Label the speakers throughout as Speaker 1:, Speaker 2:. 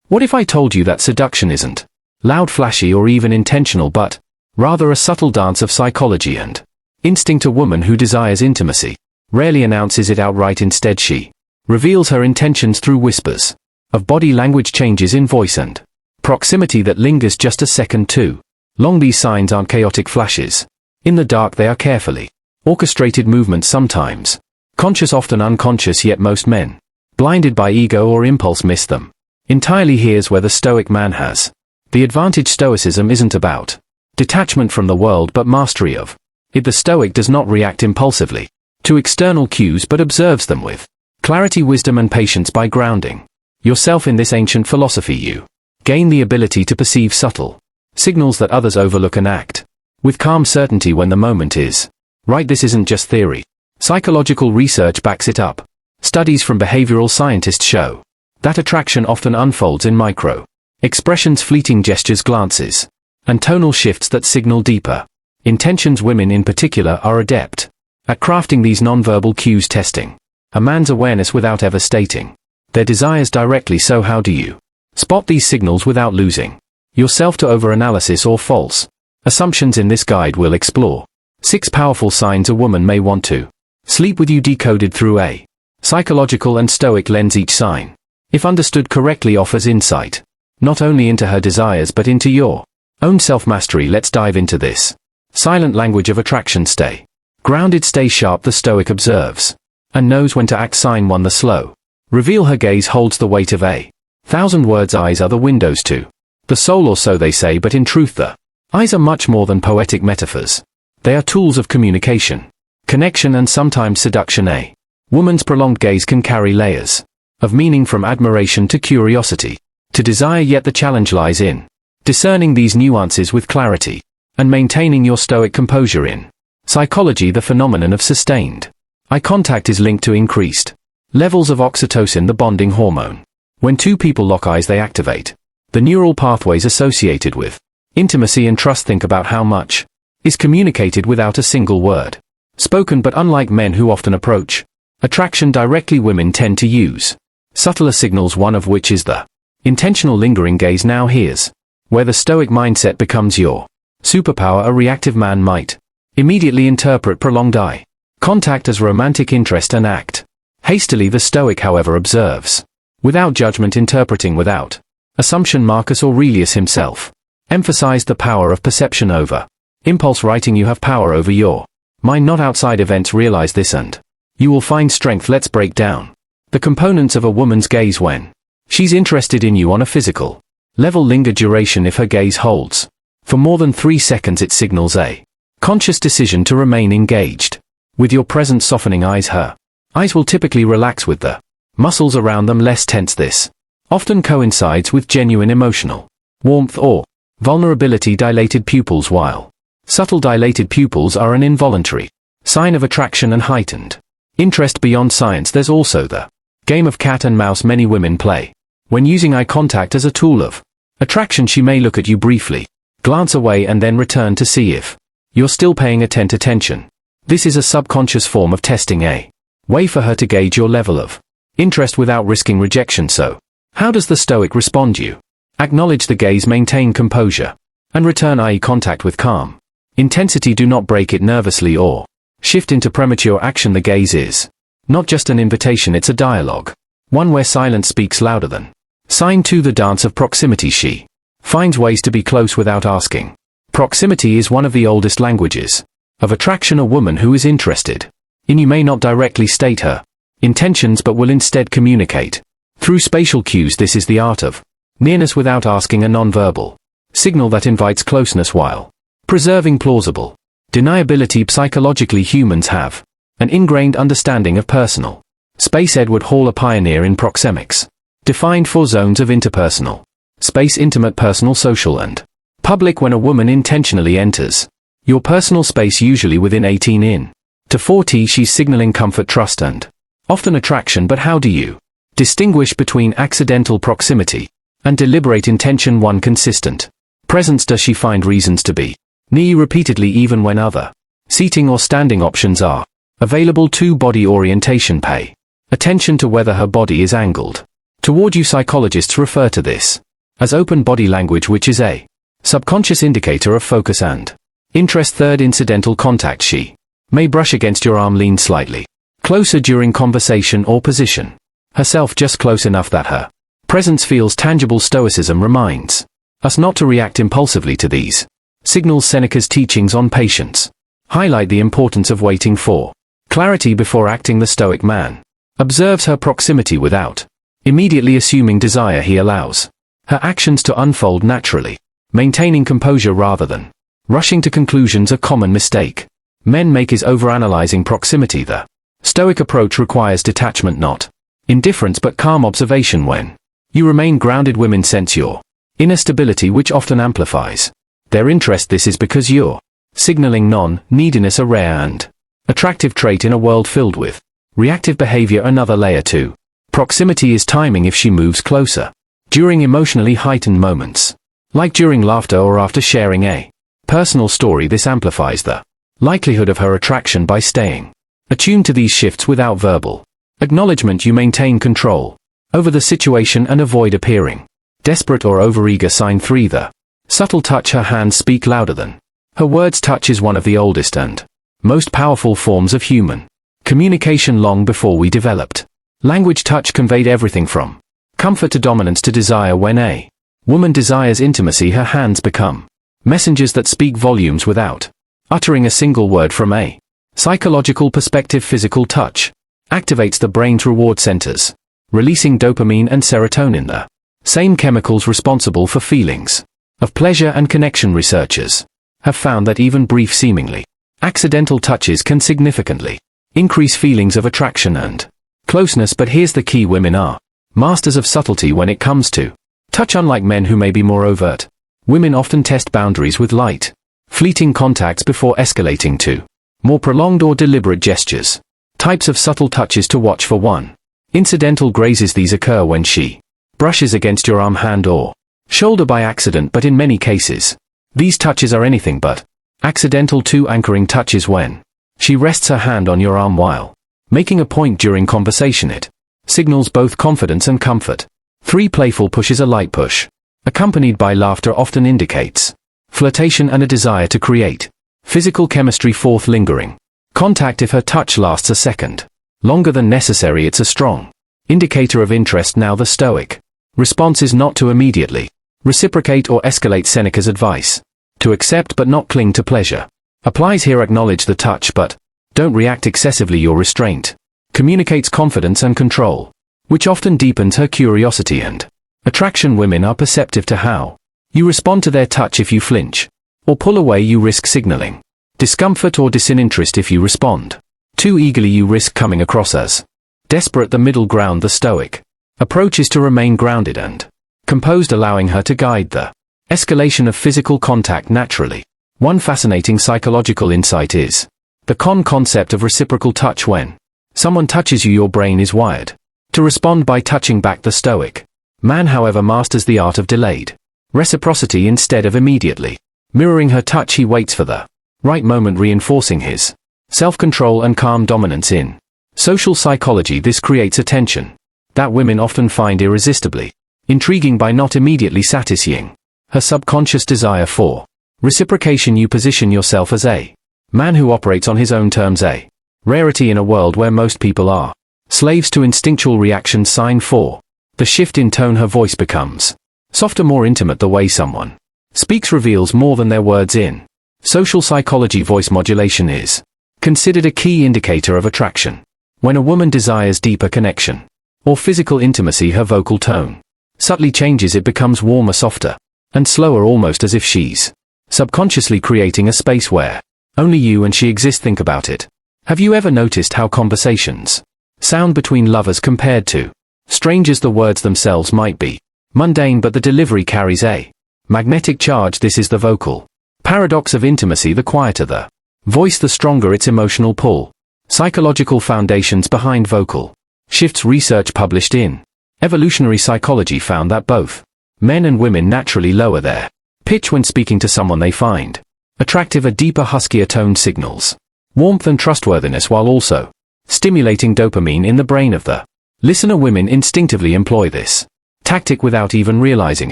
Speaker 1: What if I told you that seduction isn't loud, flashy, or even intentional, but rather a subtle dance of psychology and instinct? A woman who desires intimacy rarely announces it outright. Instead, she reveals her intentions through whispers of body language, changes in voice, and proximity that lingers just a second too long. These signs aren't chaotic flashes in the dark, they are carefully orchestrated movements, sometimes conscious, often unconscious, yet most men, blinded by ego or impulse, miss them entirely. Here's where the Stoic man has the advantage. Stoicism isn't about detachment from the world but mastery of it. The Stoic does not react impulsively to external cues but observes them with clarity, wisdom, and patience. By grounding yourself in this ancient philosophy, you gain the ability to perceive subtle signals that others overlook and act with calm certainty when the moment is right. This isn't just theory. Psychological research backs it up. Studies from behavioral scientists show that attraction often unfolds in micro expressions, fleeting gestures, glances, and tonal shifts that signal deeper intentions. Women in particular are adept at crafting these nonverbal cues, testing a man's awareness without ever stating their desires directly. So how do you spot these signals without losing yourself to overanalysis or false assumptions? In this guide we'll explore 6 powerful signs a woman may want to sleep with you, decoded through a psychological and Stoic lens. Each sign, if understood correctly, offers insight not only into her desires but into your own self-mastery. Let's dive into this silent language of attraction. Stay grounded, stay sharp. The Stoic observes and knows when to act. Sign 1. The slow reveal. Her gaze holds the weight of 1,000 words. Eyes are the windows to the soul, or so they say, but in truth the eyes are much more than poetic metaphors. They are tools of communication, connection, and sometimes seduction. A woman's prolonged gaze can carry layers of meaning, from admiration to curiosity to desire, yet the challenge lies in discerning these nuances with clarity and maintaining your Stoic composure. In psychology, the phenomenon of sustained eye contact is linked to increased levels of oxytocin, the bonding hormone. When two people lock eyes, they activate the neural pathways associated with intimacy and trust. Think about how much is communicated without a single word spoken. But unlike men who often approach attraction directly, women tend to use subtler signals, one of which is the intentional lingering gaze. Now here's where the Stoic mindset becomes your superpower. A reactive man might immediately interpret prolonged eye contact as romantic interest and act hastily. The Stoic, however, observes without judgment, interpreting without assumption. Marcus Aurelius himself emphasized the power of perception over impulse, writing, "You have power over your mind, not outside events. Realize this and you will find strength." Let's break down the components of a woman's gaze when she's interested in you on a physical level. Linger, duration. If her gaze holds for more than 3 seconds, it signals a conscious decision to remain engaged with your presence. Softening eyes. Her eyes will typically relax with the muscles around them less tense. This often coincides with genuine emotional warmth or vulnerability. Dilated pupils. While subtle, dilated pupils are an involuntary sign of attraction and heightened interest. Beyond science, there's also the game of cat and mouse many women play when using eye contact as a tool of attraction. She may look at you briefly, glance away, and then return to see if you're still paying attention. This is a subconscious form of testing, a way for her to gauge your level of interest without risking rejection. So, how does the Stoic respond? You acknowledge the gaze, maintain composure, and return eye contact with calm intensity. Do not break it nervously or shift into premature action. The gaze is not just an invitation, it's a dialogue, one where silence speaks louder than sign. 2. The dance of proximity. She finds ways to be close without asking. Proximity is one of the oldest languages of attraction. A woman who is interested in you may not directly state her intentions but will instead communicate through spatial cues. This is the art of nearness without asking, a nonverbal signal that invites closeness while preserving plausible deniability. Psychologically, humans have an ingrained understanding of personal space. Edward Hall, a pioneer in proxemics, defined 4 zones of interpersonal space: intimate, personal, social, and public. When a woman intentionally enters your personal space, usually within 18 in to 40, she's signaling comfort, trust, and often attraction. But how do you distinguish between accidental proximity and deliberate intention? 1. Consistent presence. Does she find reasons to be near you repeatedly even when other seating or standing options are available? 2. Body orientation. Pay attention to whether her body is angled Toward you psychologists refer to this as open body language, which is a subconscious indicator of focus and interest. Third, incidental contact. She may brush against your arm, lean slightly closer during conversation, or position herself just close enough that her presence feels tangible. Stoicism reminds us not to react impulsively to these signals. Seneca's teachings on patience highlight the importance of waiting for clarity before acting. The Stoic man observes her proximity without immediately assuming desire. He allows her actions to unfold naturally, maintaining composure rather than rushing to conclusions. A common mistake men make is overanalyzing proximity. The Stoic approach requires detachment, not indifference but calm observation. When you remain grounded, women sense your inner stability, which often amplifies their interest. This is because you're signaling non-neediness, a rare and attractive trait in a world filled with reactive behavior. Another layer to proximity is timing. If she moves closer during emotionally heightened moments, like during laughter or after sharing a personal story, this amplifies the likelihood of her attraction. By staying attuned to these shifts without verbal acknowledgement, you maintain control over the situation and avoid appearing desperate or overeager. Sign 3, the subtle touch. Her hands speak louder than her words. Touch is one of the oldest and most powerful forms of human communication. Long before we developed language, touch conveyed everything from comfort to dominance to desire. When a woman desires intimacy, her hands become messengers that speak volumes without uttering a single word. From a psychological perspective, physical touch activates the brain's reward centers, releasing dopamine and serotonin, the same chemicals responsible for feelings of pleasure and connection. Researchers have found that even brief, seemingly accidental touches can significantly increase feelings of attraction and closeness. But here's the key: women are masters of subtlety when it comes to touch. Unlike men who may be more overt, women often test boundaries with light, fleeting contacts before escalating to more prolonged or deliberate gestures. Types of subtle touches to watch for: 1. Incidental grazes. These occur when she brushes against your arm, hand, or shoulder by accident, but in many cases, these touches are anything but accidental. 2. Anchoring touches. When she rests her hand on your arm while making a point during conversation, it signals both confidence and comfort. 3. Playful pushes. A light push, accompanied by laughter, often indicates flirtation and a desire to create physical chemistry. 4. Lingering contact. If her touch lasts a second longer than necessary, it's a strong indicator of interest. Now, the Stoic response is not to immediately reciprocate or escalate. Seneca's advice to accept but not cling to pleasure applies here. Acknowledge the touch, but don't react excessively. Your restraint communicates confidence and control, which often deepens her curiosity and attraction. Women are perceptive to how you respond to their touch. If you flinch or pull away, you risk signaling discomfort or disinterest. If you respond too eagerly, you risk coming across as desperate. The middle ground. The Stoic approach is to remain grounded and composed, allowing her to guide the escalation of physical contact naturally. One fascinating psychological insight is the concept of reciprocal touch. When someone touches you, your brain is wired to respond by touching back. The Stoic man, however, masters the art of delayed reciprocity. Instead of immediately mirroring her touch, he waits for the right moment, reinforcing his self-control and calm dominance. In social psychology, this creates a tension that women often find irresistibly intriguing. By not immediately satisfying her subconscious desire for reciprocation, you position yourself as a man who operates on his own terms, a rarity in a world where most people are slaves to instinctual reactions. Sign 4. The shift in tone. Her voice becomes softer, more intimate. The way someone speaks reveals more than their words. In social psychology, voice modulation is considered a key indicator of attraction. When a woman desires deeper connection or physical intimacy, her vocal tone subtly changes. It becomes warmer, softer, and slower, almost as if she's subconsciously creating a space where only you and she exist. Think about it. Have you ever noticed how conversations sound between lovers compared to strangers? The words themselves might be mundane, but the delivery carries a magnetic charge. This is the vocal paradox of intimacy. The quieter the voice, the stronger its emotional pull. Psychological foundations behind vocal shifts. Research published in Evolutionary Psychology found that both men and women naturally lower their pitch when speaking to someone they find attractive. A deeper, huskier tone signals warmth and trustworthiness, while also stimulating dopamine in the brain of the Listener women instinctively employ this tactic without even realizing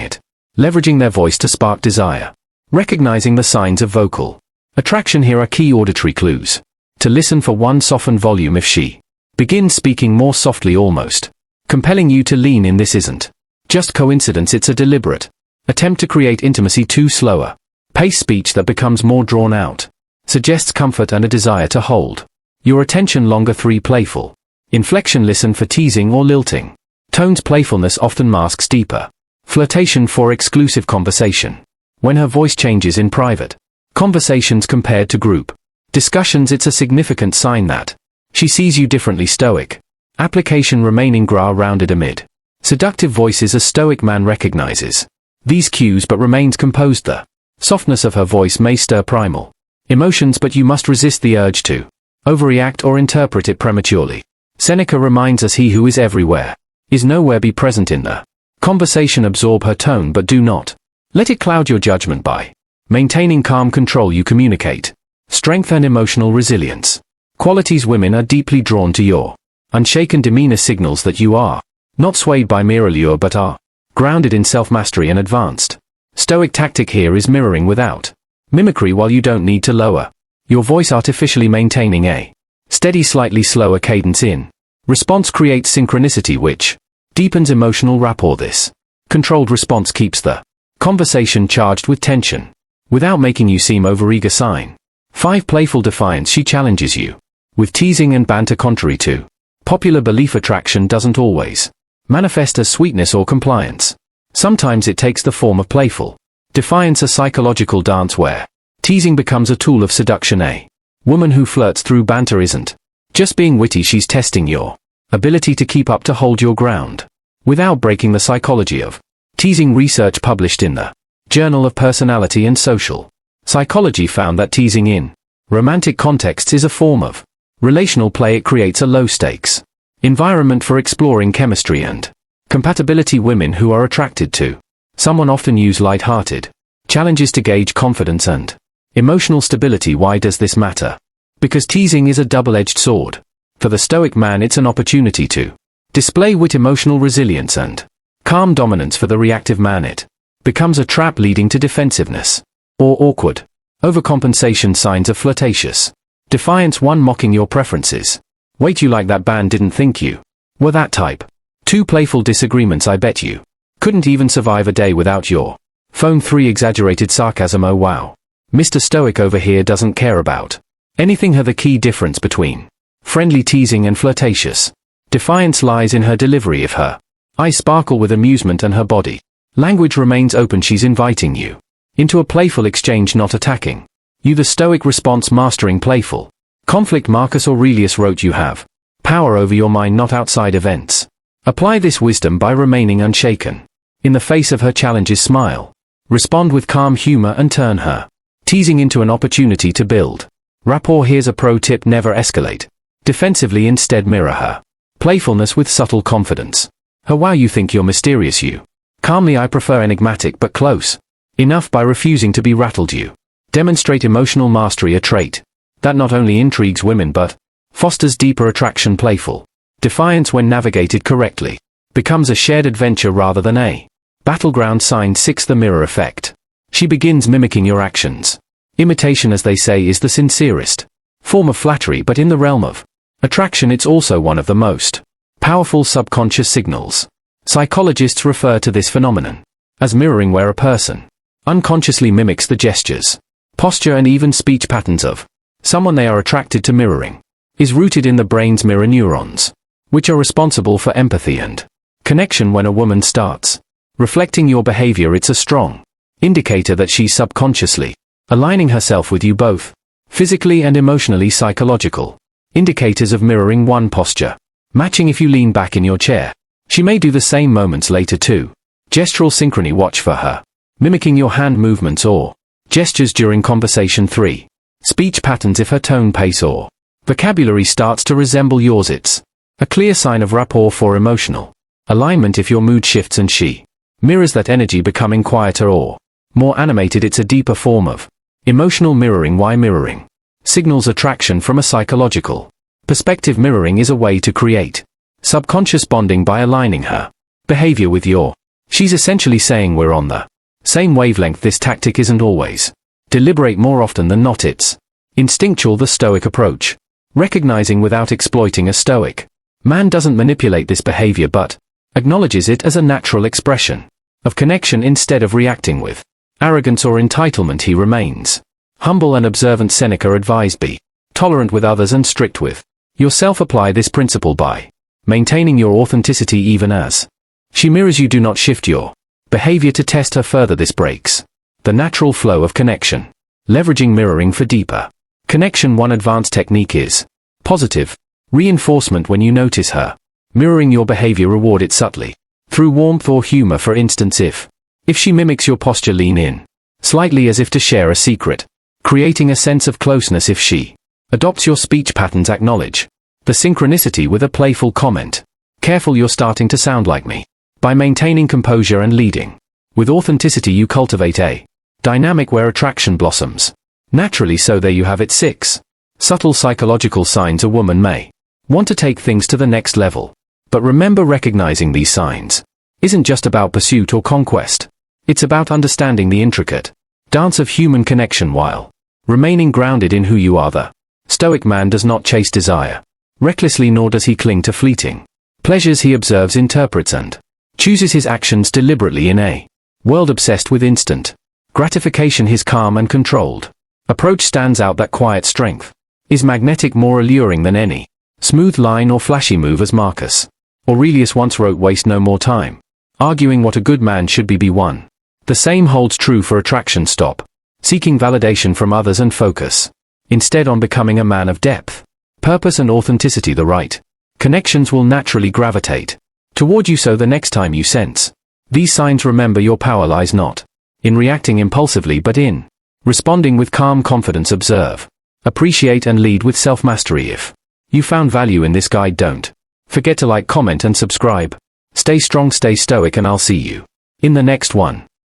Speaker 1: it, leveraging their voice to spark desire. Recognizing the signs of vocal attraction. Here are key auditory clues. To listen for one, soften volume if she begins speaking more softly, almost compelling you to lean in. This isn't just coincidence, it's a deliberate attempt to create intimacy. 2, slower pace speech that becomes more drawn out suggests comfort and a desire to hold your attention longer. 3, playful inflection. Listen for teasing or lilting tones. Playfulness often masks deeper flirtation. 4, exclusive conversation. When her voice changes in private conversations compared to group discussions, it's a significant sign that she sees you differently. Stoic application. Remaining rounded amid seductive voices. A Stoic man recognizes these cues but remains composed. The softness of her voice may stir primal emotions, but you must resist the urge to overreact or interpret it prematurely. Seneca reminds us, he who is everywhere is nowhere. Be present in the conversation. Absorb her tone but do not let it cloud your judgment. By maintaining calm control, you communicate strength and emotional resilience, qualities women are deeply drawn to. Your unshaken demeanor signals that you are not swayed by mere allure but are grounded in self-mastery and advanced. Stoic tactic here is mirroring without mimicry. While you don't need to lower your voice artificially, maintaining a steady, slightly slower cadence in response creates synchronicity which deepens emotional rapport. This controlled response keeps the conversation charged with tension without making you seem overeager. Sign 5, playful defiance. She challenges you with teasing and banter. Contrary to popular belief, attraction doesn't always manifest as sweetness or compliance. Sometimes it takes the form of playful defiance, a psychological dance where teasing becomes a tool of seduction. A woman who flirts through banter isn't just being witty, she's testing your ability to keep up, to hold your ground without breaking. The psychology of teasing. Research published in the Journal of Personality and Social Psychology found that teasing in romantic contexts is a form of relational play. It creates a low-stakes environment for exploring chemistry and compatibility. Women who are attracted to someone often use light-hearted challenges to gauge confidence and emotional stability. Why does this matter? Because teasing is a double-edged sword. For the Stoic man, it's an opportunity to display wit, emotional resilience and calm dominance. For the reactive man, it becomes a trap leading to defensiveness or awkward overcompensation. Signs of flirtatious defiance. 1, mocking your preferences. Wait, you like that band, didn't think you were that type. 2, playful disagreements. I bet you couldn't even survive a day without your phone. 3, exaggerated sarcasm. Oh wow, Mr. Stoic over here doesn't care about anything. Her the key difference between friendly teasing and flirtatious defiance lies in her delivery. If her eyes sparkle with amusement and her body language remains open, she's inviting you into a playful exchange, not attacking you. The Stoic response. Mastering playful conflict. Marcus Aurelius wrote, you have power over your mind, not outside events. Apply this wisdom by remaining unshaken in the face of her challenges. Smile, respond with calm humor, and turn her teasing into an opportunity to build rapport. Here's a pro tip: never escalate defensively, instead mirror her playfulness with subtle confidence. Her wow, you think you're mysterious. You calmly, I prefer enigmatic but close enough. By refusing to be rattled, you demonstrate emotional mastery, a trait that not only intrigues women but fosters deeper attraction. Playful defiance, when navigated correctly, becomes a shared adventure rather than a battleground. Sign 6, the mirror effect. She begins mimicking your actions. Imitation, as they say, is the sincerest form of flattery, but in the realm of attraction, it's also one of the most powerful subconscious signals. Psychologists refer to this phenomenon as mirroring, where a person unconsciously mimics the gestures, posture, and even speech patterns of someone they are attracted to. Mirroring is rooted in the brain's mirror neurons, which are responsible for empathy and connection. When a woman starts reflecting your behavior, it's a strong indicator that she's subconsciously aligning herself with you, both physically and emotionally. Psychological indicators of mirroring: 1, posture matching. If you lean back in your chair, she may do the same moments later. 2, gestural synchrony. Watch for her mimicking your hand movements or gestures during conversation. 3, speech patterns. If her tone, pace, or vocabulary starts to resemble yours, it's a clear sign of rapport. 4, emotional alignment. If your mood shifts and she mirrors that energy, becoming quieter or more animated, it's a deeper form of emotional mirroring. Why mirroring signals attraction? From a psychological perspective, mirroring is a way to create Subconscious bonding by aligning her behavior with your. She's essentially saying we're on the same wavelength. This tactic isn't always deliberate, more often than not it's instinctual. The Stoic approach. Recognizing without exploiting. A Stoic man doesn't manipulate this behavior but acknowledges it as a natural expression of connection instead of reacting with arrogance or entitlement. He remains humble and observant. Seneca advised, be tolerant with others and strict with yourself. Apply this principle by maintaining your authenticity even as she mirrors you. Do not shift your behavior to test her further. This breaks the natural flow of connection. Leveraging mirroring for deeper connection. One advanced technique is positive reinforcement. When you notice her mirroring your behavior, reward it subtly through warmth or humor. For instance, if she mimics your posture, lean in slightly as if to share a secret, creating a sense of closeness. If she adopts your speech patterns, acknowledge the synchronicity with a playful comment. Careful, you're starting to sound like me. By maintaining composure and leading with authenticity, you cultivate a dynamic where attraction blossoms naturally. So there you have it, 6 subtle psychological signs a woman may want to take things to the next level. But remember, recognizing these signs isn't just about pursuit or conquest. It's about understanding the intricate dance of human connection while remaining grounded in who you are. The Stoic man does not chase desire recklessly, nor does he cling to fleeting pleasures. He observes, interprets, and chooses his actions deliberately. In a world obsessed with instant gratification, his calm and controlled approach stands out. That quiet strength is magnetic, more alluring than any smooth line or flashy move. As Marcus Aurelius once wrote, waste no more time arguing what a good man should be. Be one. The same holds true for attraction. Stop seeking validation from others and focus instead on becoming a man of depth, purpose and authenticity. The right connections will naturally gravitate toward you. So the next time you sense these signs, remember your power lies not in reacting impulsively but in responding with calm confidence. Observe, appreciate and lead with self-mastery. If you found value in this guide, don't forget to like, comment and subscribe. Stay strong, stay stoic, and I'll see you in the next one.